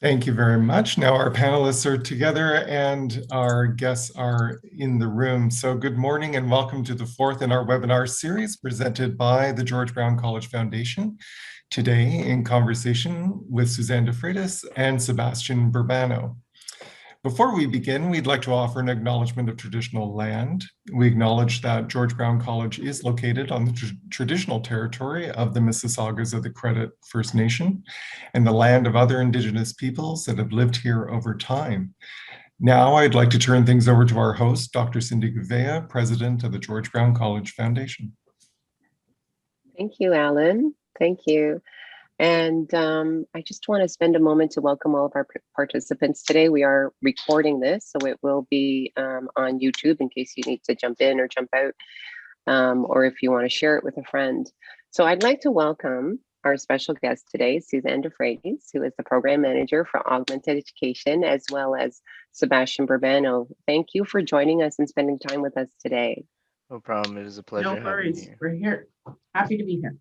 Thank you very much. Now our panelists are together and our guests are in the room. So good morning and welcome to the fourth in our webinar series presented by the George Brown College Foundation. Today in conversation with Suzanne De Freitas and Sebastian Burbano. Before we begin, we'd like to offer an acknowledgement of traditional land. We acknowledge that George Brown College is located on the traditional territory of the Mississaugas of the Credit First Nation and the land of other Indigenous peoples that have lived here over time. Now I'd like to turn things over to our host, Dr. Cindy Gouveia, President of the George Brown College Foundation. Thank you, Alan. Thank you. And I just want to spend a moment to welcome all of our participants today. We are recording this, so it will be on YouTube in case you need to jump in or jump out, or if you want to share it with a friend. So I'd like to welcome our special guest today, Suzanne De Freitas, who is the Program Manager for Augmented Education, as well as Sebastian Burbano. Thank you for joining us and spending time with us today. No problem. It is a pleasure. No worries. We're here. Happy to be here.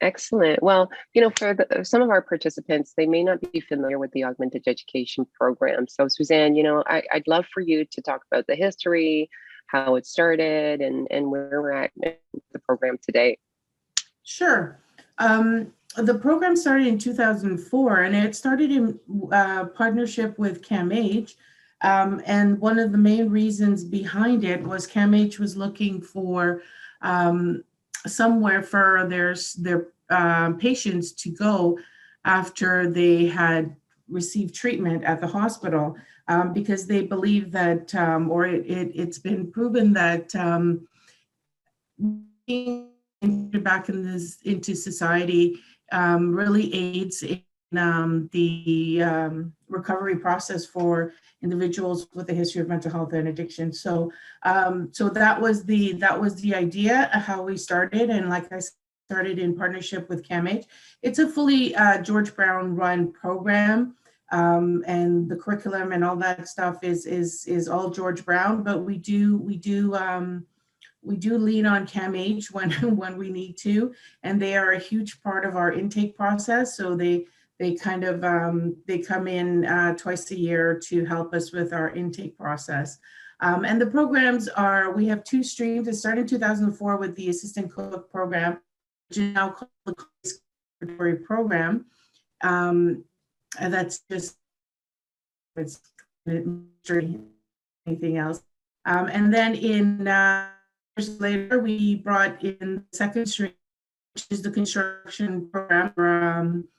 Excellent. Well, for some of our participants, they may not be familiar with the Augmented Education Program. So Suzanne, I'd love for you to talk about the history, how it started, and where we're at in the program today. Sure. The program started in 2004, and it started in partnership with CAMH. And one of the main reasons behind it was CAMH was looking for somewhere for their patients to go after they had received treatment at the hospital, because they believe that, or it's been proven that being back into society really aids in the recovery process for individuals with a history of mental health and addiction. So that was the idea of how we started. And like I started in partnership with CAMH. It's a fully George Brown run program, and the curriculum and all that stuff is all George Brown. But we do lean on CAMH when we need to, and they are a huge part of our intake process. So they kind of they come in twice a year to help us with our intake process. And the programs we have two streams. It started in 2004 with the assistant cook program, which is now called the Secretary program. And that's just it's anything else. And then in years later, we brought in the second stream, which is the construction program.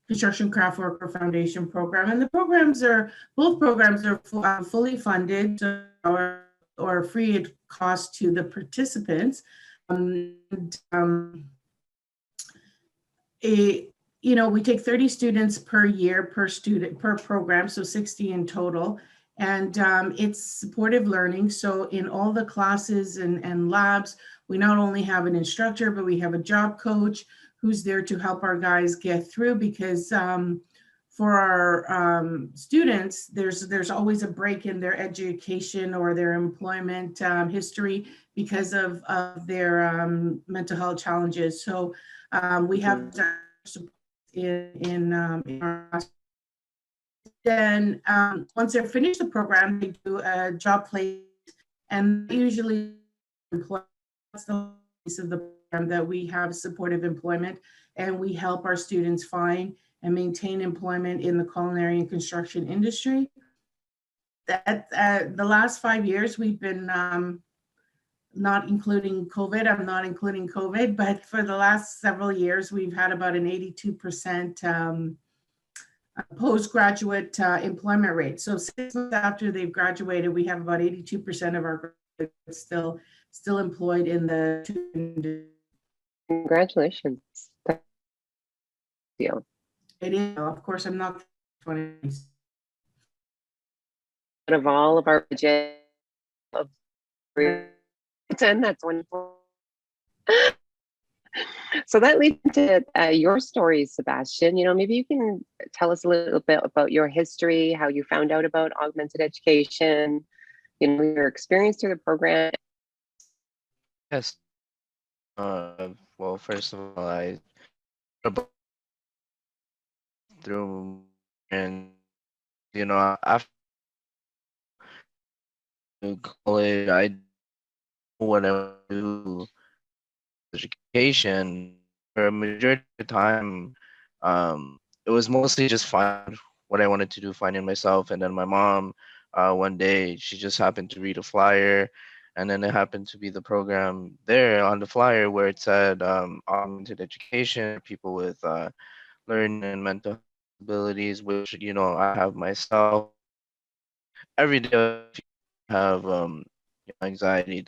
Construction Craft Worker Foundation program, and both programs are fully funded or free at cost to the participants. We take 30 students per year per program, so 60 in total, and it's supportive learning. So in all the classes and labs, we not only have an instructor, but we have a job coach who's there to help our guys get through, because for our students, there's always a break in their education or their employment history because of their mental health challenges. So we have support in our class. Then once they're finished the program, they do a job placement, and usually that's the piece of the program that we have supportive employment, and we help our students find and maintain employment in the culinary and construction industry. That the last 5 years we've been not including COVID. I'm not including COVID, but for the last several years we've had about an 82% postgraduate employment rate. So 6 months after they've graduated, we have about 82% of our graduates still employed in the. Congratulations. It is, of course, I'm not 20. Out of all of our budget of 10, that's wonderful. So that leads to your story, Sebastian. Maybe you can tell us a little bit about your history, how you found out about augmented education, your experience through the program. Yes. Well, first of all, I through and after college, I didn't know what I want to do education. For a majority of the time, it was mostly just find what I wanted to do, finding myself. And then my mom, one day, she just happened to read a flyer, and then it happened to be the program there on the flyer where it said augmented education, people with learning and mental abilities, which I have myself. Every day I have anxiety,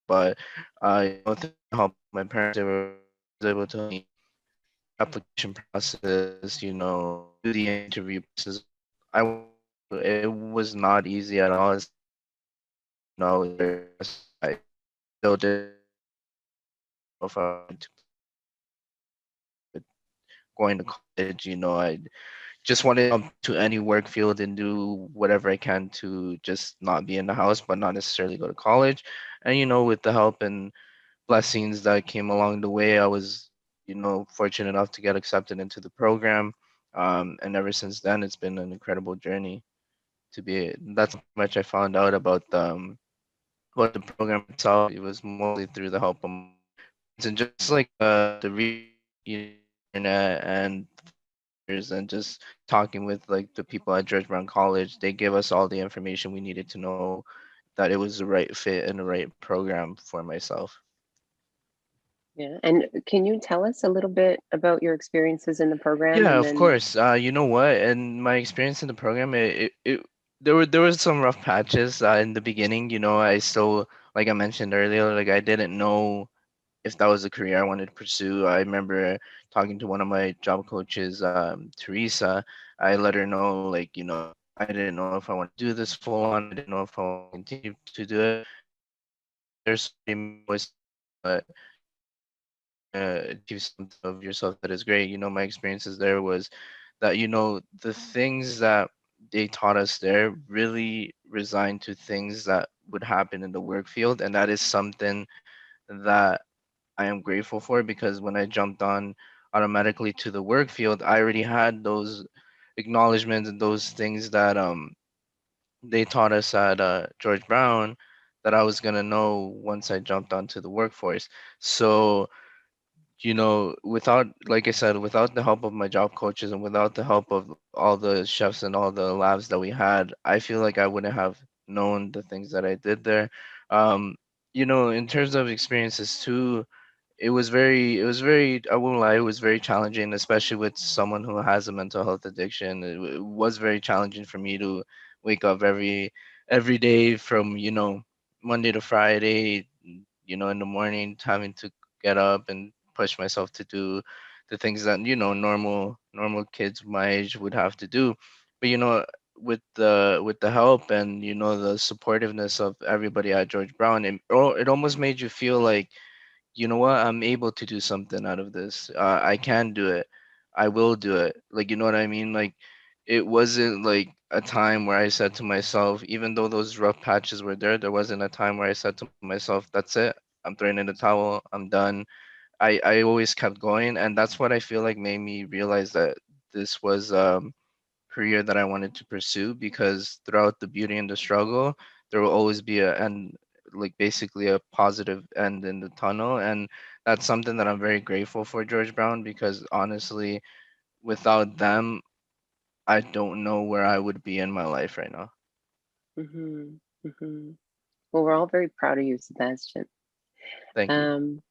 but through the help of my parents, they were able to help me application process, do the interview process. It was not easy at all. I still did if I wanted to going to college. I just want to jump to any work field and do whatever I can to just not be in the house, but not necessarily go to college. And with the help and blessings that came along the way, I was fortunate enough to get accepted into the program. And ever since then, it's been an incredible journey to be. That's how much I found out about the program itself. It was mostly through the help of my friends and just like internet and just talking with like the people at George Brown College. They gave us all the information we needed to know that it was the right fit and the right program for myself. Yeah. And can you tell us a little bit about your experiences in the program? Yeah, And of then, course. You know what? And my experience in the program, there were some rough patches in the beginning. I still, like I mentioned earlier, like I didn't know if that was a career I wanted to pursue. I remember talking to one of my job coaches, Teresa. I let her know, like, I didn't know if I want to do this full on. I didn't know if I want to continue to do it. There's always achieve something of yourself that is great. My experiences there was that the things that they taught us there really resigned to things that would happen in the work field, and that is something that I am grateful for, because when I jumped on automatically to the work field, I already had those acknowledgments and those things that they taught us at George Brown that I was gonna know once I jumped onto the workforce. So without, like I said, without the help of my job coaches and without the help of all the chefs and all the labs that we had, I feel like I wouldn't have known the things that I did there. Um, in terms of experiences too, it was very, I won't lie, it was very challenging, especially with someone who has a mental health addiction. It was very challenging for me to wake up every day from Monday to Friday, in the morning, having to get up and push myself to do the things that normal kids my age would have to do. But with the help and the supportiveness of everybody at George Brown, it almost made you feel like, what, I'm able to do something out of this. I can do it. I will do it. Like, you know what I mean? Like, it wasn't like a time where I said to myself, even though those rough patches were there, there wasn't a time where I said to myself, that's it. I'm throwing in the towel. I'm done. I always kept going. And that's what I feel like made me realize that this was career that I wanted to pursue, because throughout the beauty and the struggle, there will always be a end, like basically a positive end in the tunnel. And that's something that I'm very grateful for George Brown, because honestly, without them, I don't know where I would be in my life right now. mhm, mhm. Well, we're all very proud of you, Sebastian. Thank you. Um,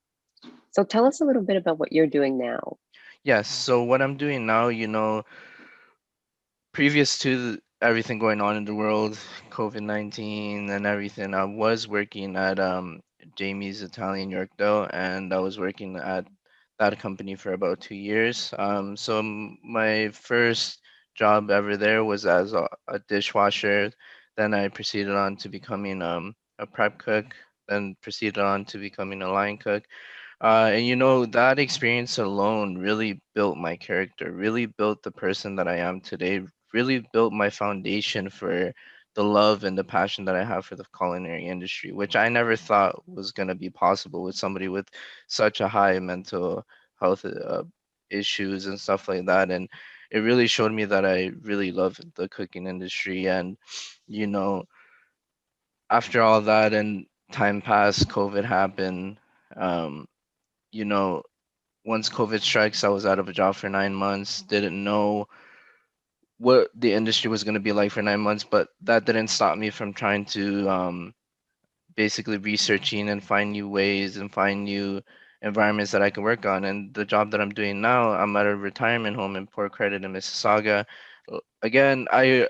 so tell us a little bit about what you're doing now. Yes, so what I'm doing now, previous to everything going on in the world, COVID-19 and everything, I was working at Jamie's Italian York Dough, and I was working at that company for about 2 years. So my first job ever there was as a dishwasher. Then I proceeded on to becoming a prep cook, then proceeded on to becoming a line cook. And that experience alone really built my character, really built the person that I am today, really built my foundation for the love and the passion that I have for the culinary industry, which I never thought was going to be possible with somebody with such a high mental health issues and stuff like that. And it really showed me that I really love the cooking industry. And, you know, after all that and time passed, COVID happened. Um, you know, once COVID strikes, I was out of a job for 9 months, didn't know what the industry was going to be like for 9 months, but that didn't stop me from trying to basically researching and find new ways and find new environments that I can work on. And the job that I'm doing now, I'm at a retirement home in Port Credit in Mississauga. Again, I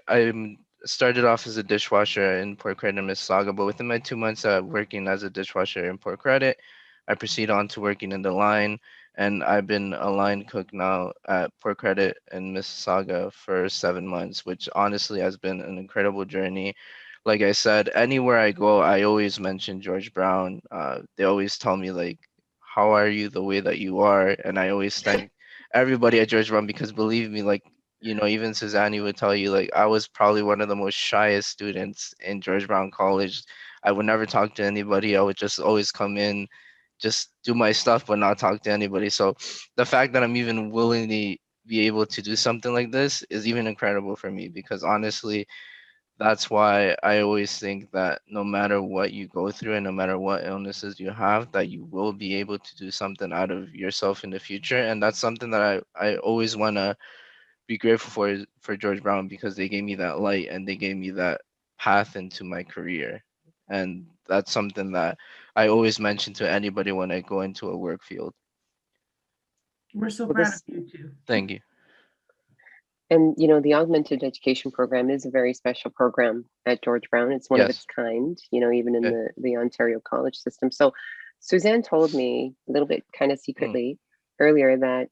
started off as a dishwasher in Port Credit in Mississauga, but within my 2 months working as a dishwasher in Port Credit, I proceed on to working in the line. And I've been a line cook now at Port Credit in Mississauga for 7 months, which honestly has been an incredible journey. Like I said, anywhere I go, I always mention George Brown. They always tell me like, "How are you the way that you are?" And I always thank everybody at George Brown because believe me, like even Suzanne would tell you like I was probably one of the most shyest students in George Brown College. I would never talk to anybody. I would just always come in, just do my stuff, but not talk to anybody. So the fact that I'm even willingly be able to do something like this is even incredible for me because honestly that's why I always think that no matter what you go through and no matter what illnesses you have, that you will be able to do something out of yourself in the future. And that's something that I always want to be grateful for George Brown because they gave me that light and they gave me that path into my career. And that's something that I always mention to anybody when I go into a work field. We're so Well, proud of this you too. Thank you. and the Augmented Education Program is a very special program at George Brown. It's one of its Yes. kind, even in Okay. the Ontario college system. So Suzanne told me a little bit kind of Mm. secretly earlier that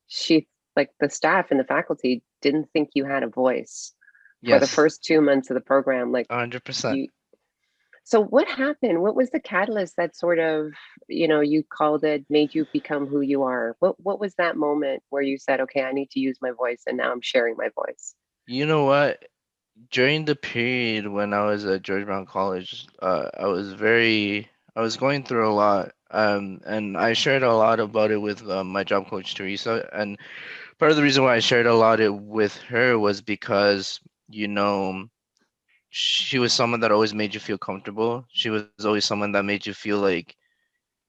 she, like the staff and the faculty, didn't think you had a voice for the Yes. first 2 months of the program. Like 100%. you, so what happened? What was the catalyst that sort of, you called it, made you become who you are? What was that moment where you said, okay, I need to use my voice and now I'm sharing my voice? You know what? During the period when I was at George Brown College, I was going through a lot. And I shared a lot about it with my job coach Teresa. And part of the reason why I shared a lot it with her was because, you know, she was someone that always made you feel comfortable. She was always someone that made you feel like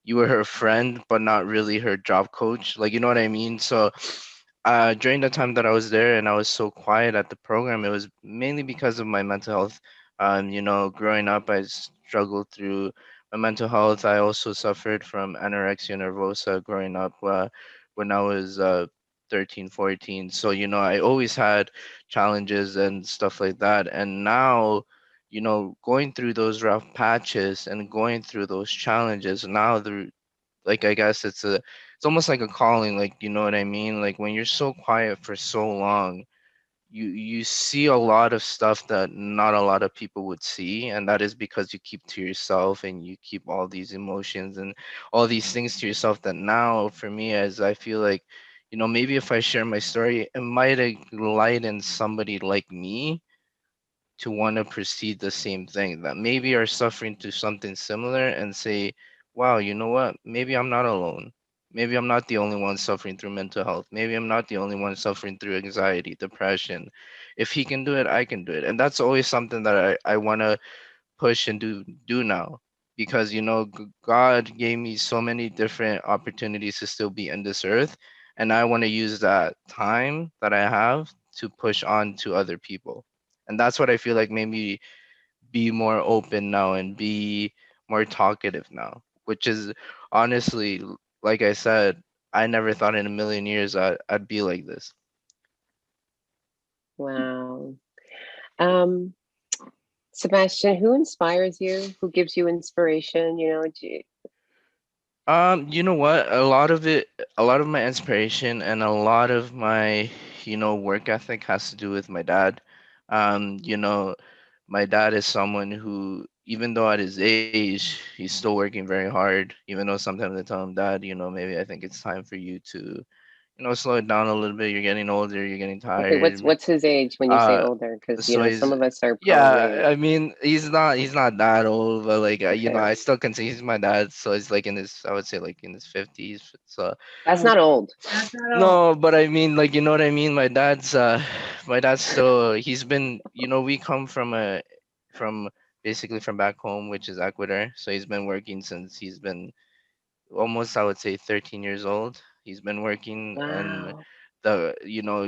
you were her friend, but not really her job coach. Like, you know what I mean? So, during the time that I was there and I was so quiet at the program, it was mainly because of my mental health. Growing up, I struggled through my mental health. I also suffered from anorexia nervosa growing up when I was 13, 14. So, I always had challenges and stuff like that. And now, going through those rough patches and going through those challenges now like I guess it's almost like a calling, like you know what I mean? Like when you're so quiet for so long, you see a lot of stuff that not a lot of people would see, and that is because you keep to yourself and you keep all these emotions and all these things to yourself that now for me as I feel like maybe if I share my story it might enlighten somebody like me to want to proceed the same thing that maybe are suffering to something similar and say, wow, you know what? Maybe I'm not alone. Maybe I'm not the only one suffering through mental health. Maybe I'm not the only one suffering through anxiety, depression. If he can do it, I can do it. And that's always something that I want to push and do now because God gave me so many different opportunities to still be in this earth and I want to use that time that I have to push on to other people. And that's what I feel like made me be more open now and be more talkative now, which is honestly, like I said, I never thought in a million years I'd be like this. Wow. Um, Sebastian, who inspires you? Who gives you inspiration? You know what? A lot of my inspiration and a lot of my, work ethic has to do with my dad. My dad is someone who, even though at his age, he's still working very hard, even though sometimes I tell him, Dad, maybe I think it's time for you to, slow it down a little bit. You're getting older. You're getting Okay, tired. what's his age when you say Uh, older? Because so some he's of us are yeah. probably, I mean, he's not that old, but like okay. I still consider he's my dad. So he's like in his, I would say like in his 50s. So That's not old. That's not all. no, but I mean, like, you know what I mean? My dad's still, he's been, we come from basically from back home, which is Ecuador. So he's been working since he's been almost, I would say, 13 years old. He's been working, and Wow.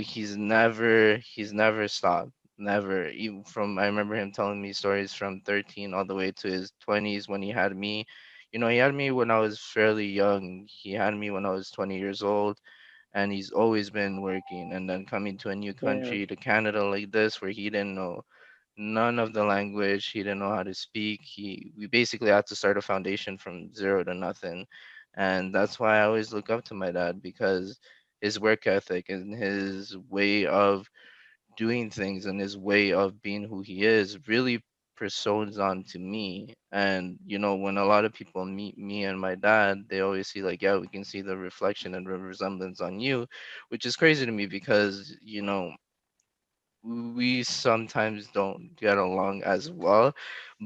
he's never stopped. Never. Even from, I remember him telling me stories from 13 all the way to his 20s when he had me. He had me when I was fairly young. He had me when I was 20 years old, and he's always been working, and then coming to a new Yeah. country, to Canada, like this, where he didn't know none of the language. He didn't know how to speak. We basically had to start a foundation from zero to nothing. And that's why I always look up to my dad, because his work ethic and his way of doing things and his way of being who he is really personas on to me. And when a lot of people meet me and my dad, they always see like, yeah, we can see the reflection and the resemblance on you, which is crazy to me, because we sometimes don't get along as well,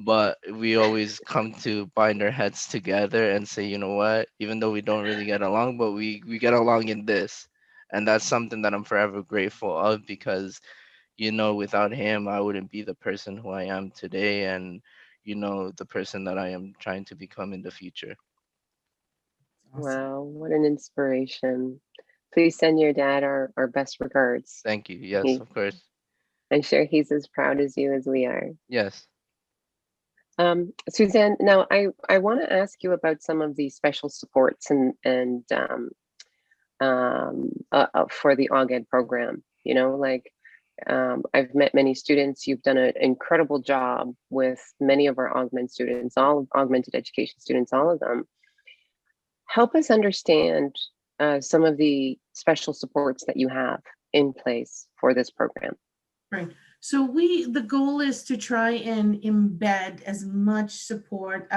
but we always come to bind our heads together and say, you know what, even though we don't really get along, but we get along in this. And that's something that I'm forever grateful of, because without him, I wouldn't be the person who I am today, and the person that I am trying to become in the future. Awesome. Wow, what an inspiration. Please send your dad our best regards. Thank you. Yes, He, of course. I'm sure he's as proud as you as we are. Yes. Suzanne, now I want to ask you about some of the special supports and for the AugEd program. I've met many students. You've done an incredible job with many of our students, all augmented education students, all of them. Help us understand some of the special supports that you have in place for this program. Right. So the goal is to try and embed as much support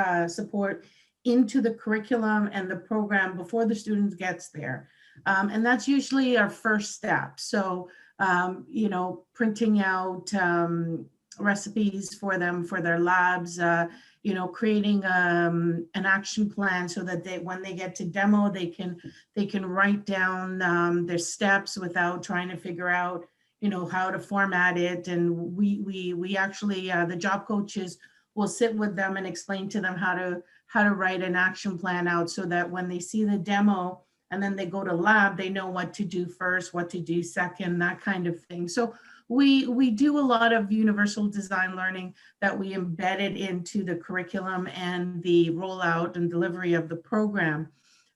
into the curriculum and the program before the student gets there. And that's usually our first step. So, printing out recipes for them for their labs, creating an action plan so that when they get to demo, they can write down their steps without trying to figure out how to format it. And we actually the job coaches will sit with them and explain to them how to write an action plan out, so that when they see the demo and then they go to lab, they know what to do first, what to do second, that kind of thing. So we do a lot of universal design learning that we embedded into the curriculum and the rollout and delivery of the program.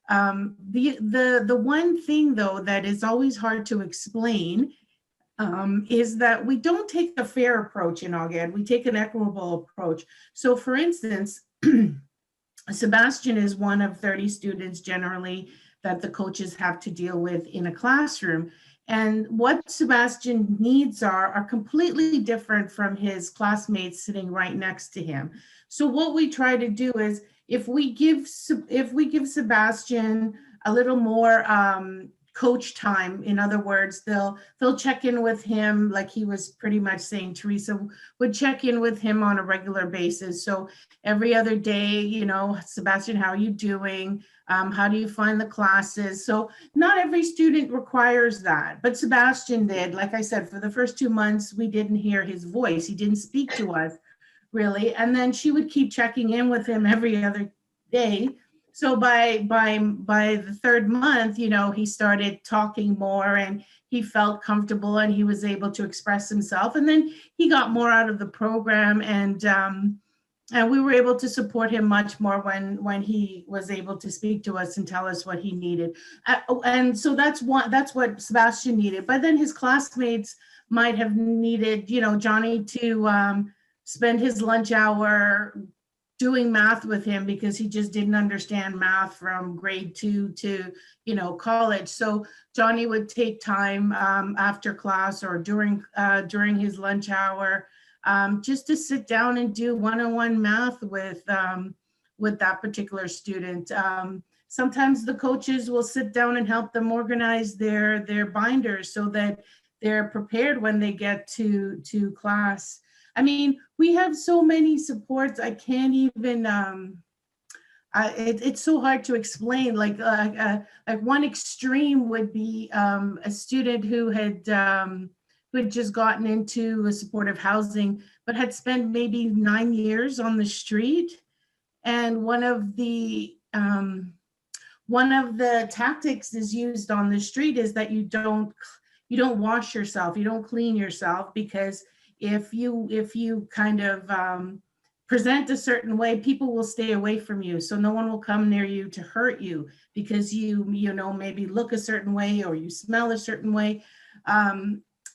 The one thing though that is always hard to explain is that we don't take a fair approach in AugEd, we take an equitable approach. So for instance, Sebastian is one of 30 students generally that the coaches have to deal with in a classroom. And what Sebastian needs are completely different from his classmates sitting right next to him. So what we try to do is, if we give Sebastian a little more coach time, in other words, they'll check in with him, like he was pretty much saying, Teresa would check in with him on a regular basis. So every other day, Sebastian, how are you doing? How do you find the classes? So not every student requires that, but Sebastian did. Like I said, for the first 2 months, we didn't hear his voice. He didn't speak to us really. And then she would keep checking in with him every other day. So by the third month, he started talking more and he felt comfortable and he was able to express himself. And then he got more out of the program, and we were able to support him much more when he was able to speak to us and tell us what he needed. And so that's what Sebastian needed. But then his classmates might have needed, Johnny to spend his lunch hour doing math with him, because he just didn't understand math from grade 2 to college. So Johnny would take time after class or during his lunch hour, just to sit down and do one-on-one math with that particular student. sometimes the coaches will sit down and help them organize their binders so that they're prepared when they get to class. I mean, we have so many supports. I can't even, it's so hard to explain. Like one extreme would be a student who had just gotten into a supportive housing, but had spent maybe 9 years on the street. And one of the tactics is used on the street is that you don't wash yourself, you don't clean yourself, because if you kind of present a certain way, people will stay away from you. So no one will come near you to hurt you because you know, maybe look a certain way or you smell a certain way.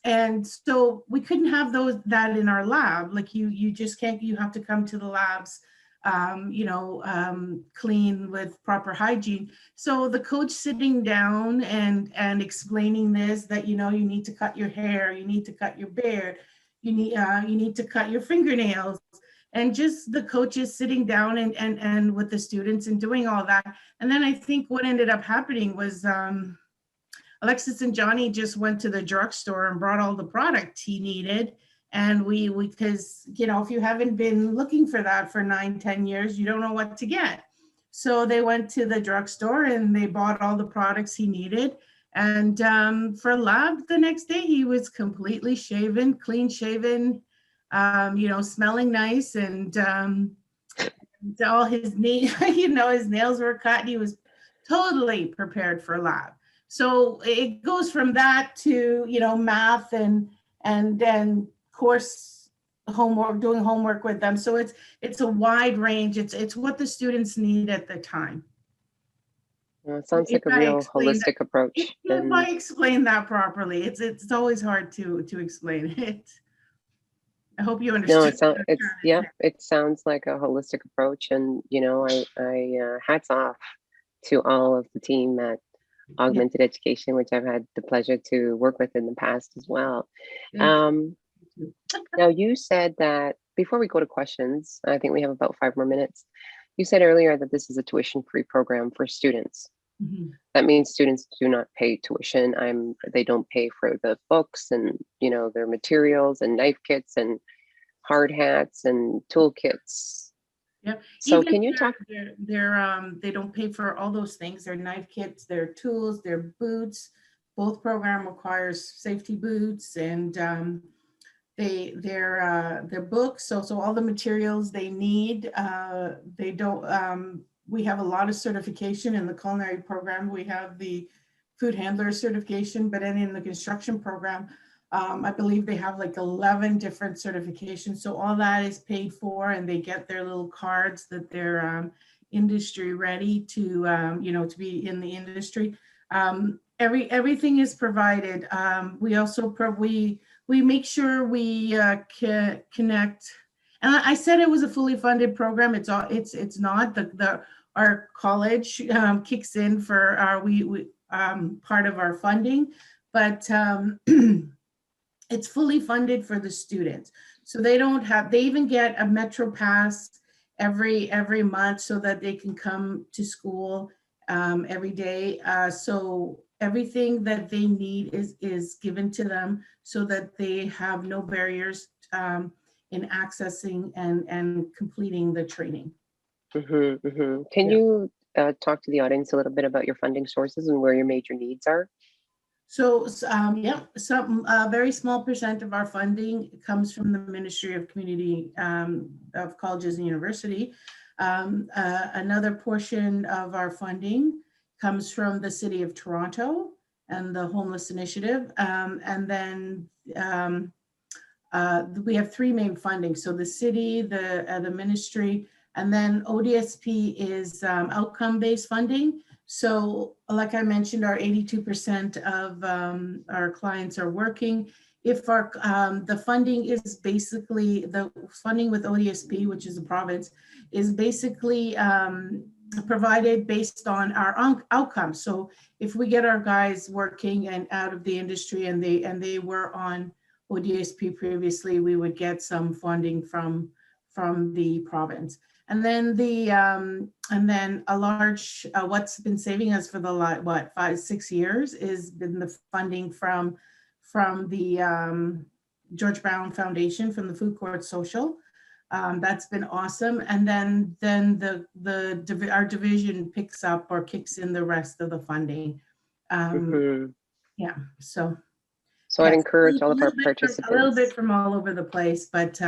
And so we couldn't have that in our lab. Like you just can't, you have to come to the labs, clean with proper hygiene. So the coach sitting down and explaining this, that, you need to cut your hair, you need to cut your beard, you need to cut your fingernails, and just the coaches sitting down and with the students and doing all that. And then I think what ended up happening was Alexis and Johnny just went to the drugstore and brought all the product he needed. And we because, if you haven't been looking for that for 9-10 years, you don't know what to get. So they went to the drugstore and they bought all the products he needed. And for lab the next day, he was completely shaven, clean shaven, smelling nice, and all his his nails were cut. He was totally prepared for lab. So it goes from that to, math and then course homework, doing homework with them. So it's a wide range. It's what the students need at the time. Well, it sounds like a real holistic approach. If I explain that properly, it's always hard to explain it. I hope you understand. No, it sounds like a holistic approach, and I hats off to all of the team at Augmented Education, which I've had the pleasure to work with in the past as well. Now, you said that before we go to questions, I think we have about 5 more minutes. You said earlier that this is a tuition-free program for students. Mm-hmm. That means students do not pay tuition. They don't pay for the books and their materials and knife kits and hard hats and toolkits. Yeah. So even can you talk? They don't pay for all those things. Their knife kits, their tools, their boots. Both program requires safety boots, and their books. So all the materials they need. They don't. We have a lot of certification in the culinary program. We have the food handler certification, but then in the construction program, I believe they have like 11 different certifications. So all that is paid for, and they get their little cards that they're industry ready to, to be in the industry. Everything is provided. We also, we make sure we connect. And I said it was a fully funded program. It's not. Our college kicks in for our part of our funding, but it's fully funded for the students. So they even get a Metro Pass every month so that they can come to school every day. So everything that they need is given to them so that they have no barriers in accessing and completing the training. Mm-hmm, mm-hmm. Can you talk to the audience a little bit about your funding sources and where your major needs are? So, some very small percent of our funding comes from the Ministry of Community of Colleges and University. Another portion of our funding comes from the City of Toronto and the Homeless Initiative. And then we have 3 main funding. So the city, the ministry, and then ODSP is outcome-based funding. So like I mentioned, our 82% of our clients are working. If the funding is basically, the funding with ODSP, which is a province, is basically provided based on our outcomes. So if we get our guys working and out of the industry and they were on ODSP previously, we would get some funding from the province. And then a large, what's been saving us for the 5-6 years is been the funding from the George Brown Foundation, from the Food Court Social. That's been awesome. And then our division picks up or kicks in the rest of the funding. Yeah, so. So I'd Yes, encourage all of our a little participants. bit from all over the place, but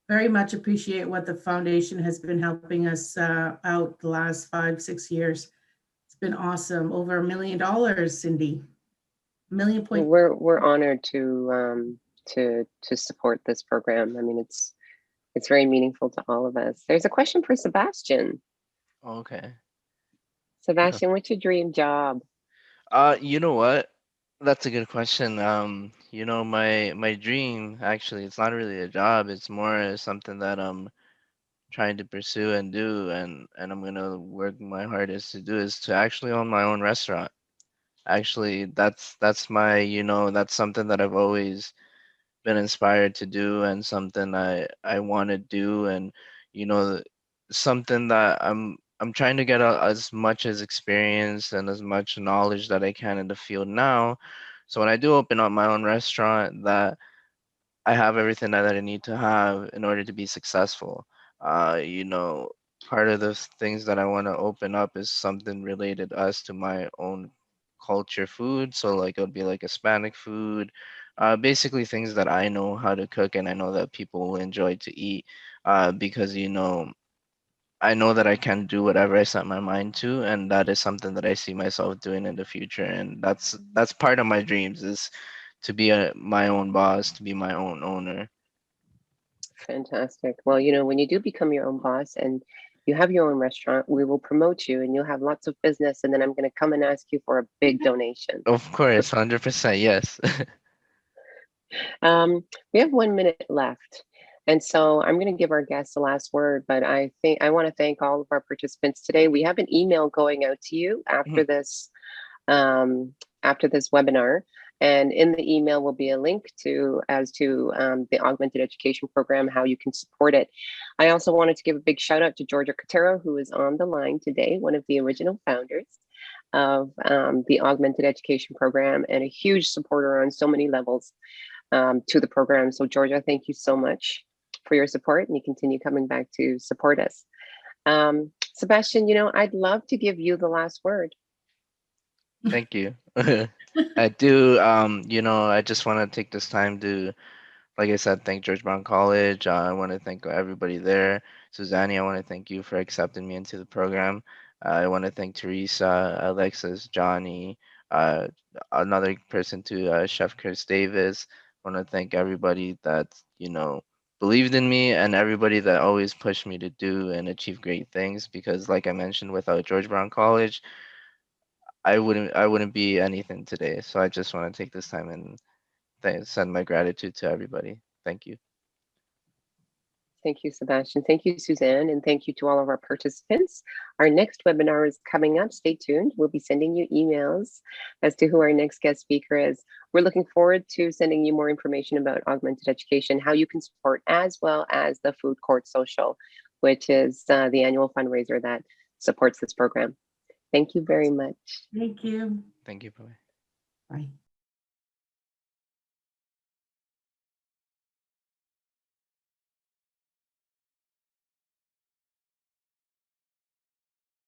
very much appreciate what the foundation has been helping us out the last 5-6 years. It's been awesome. Over $1 million, Cindy. $1 million. We're honored to support this program. I mean, it's very meaningful to all of us. There's a question for Sebastian. Okay. Sebastian, what's your dream job? You know what? That's a good question. You know, my dream, actually, it's not really a job. It's more something that I'm trying to pursue and do, and I'm gonna work my hardest to do, is to actually own my own restaurant. Actually, that's my, you know, that's something that I've always been inspired to do, and something I want to do, and you know, something that I'm trying to get as much as experience and as much knowledge that I can in the field now, so when I do open up my own restaurant, that I have everything that I need to have in order to be successful. You know, part of the things that I want to open up is something related as to my own culture food. So like it would be like Hispanic food, basically things that I know how to cook and I know that people will enjoy to eat. Because you know, I know that I can do whatever I set my mind to, and that is something that I see myself doing in the future. And that's part of my dreams, is to be my own boss, to be my own owner. Fantastic. Well, you know, when you do become your own boss and you have your own restaurant, we will promote you and you'll have lots of business. And then I'm going to come and ask you for a big donation. Of course, 100%, yes. We have 1 minute left. And so I'm going to give our guests the last word, but I think I want to thank all of our participants today. We have an email going out to you after this webinar. And in the email will be a link to the Augmented Education Program, how you can support it. I also wanted to give a big shout out to Georgia Cotero, who is on the line today, one of the original founders of the Augmented Education Program and a huge supporter on so many levels to the program. So Georgia, thank you so much for your support, and you continue coming back to support us. Sebastian, you know, I'd love to give you the last word. Thank you. I do, you know, I just want to take this time to, like I said, thank George Brown College. I want to thank everybody there. Suzanne, I want to thank you for accepting me into the program. I want to thank Teresa, Alexis, Johnny, another person to Chef Chris Davis. I want to thank everybody that, you know, believed in me, and everybody that always pushed me to do and achieve great things, because like I mentioned, without George Brown College, I wouldn't be anything today. So I just want to take this time and send my gratitude to everybody. Thank you. Thank you, Sebastian. Thank you, Suzanne. And thank you to all of our participants. Our next webinar is coming up. Stay tuned. We'll be sending you emails as to who our next guest speaker is. We're looking forward to sending you more information about augmented education, how you can support, as well as the Food Court Social, which is the annual fundraiser that supports this program. Thank you very much. Thank you. Thank you. Bye. Bye.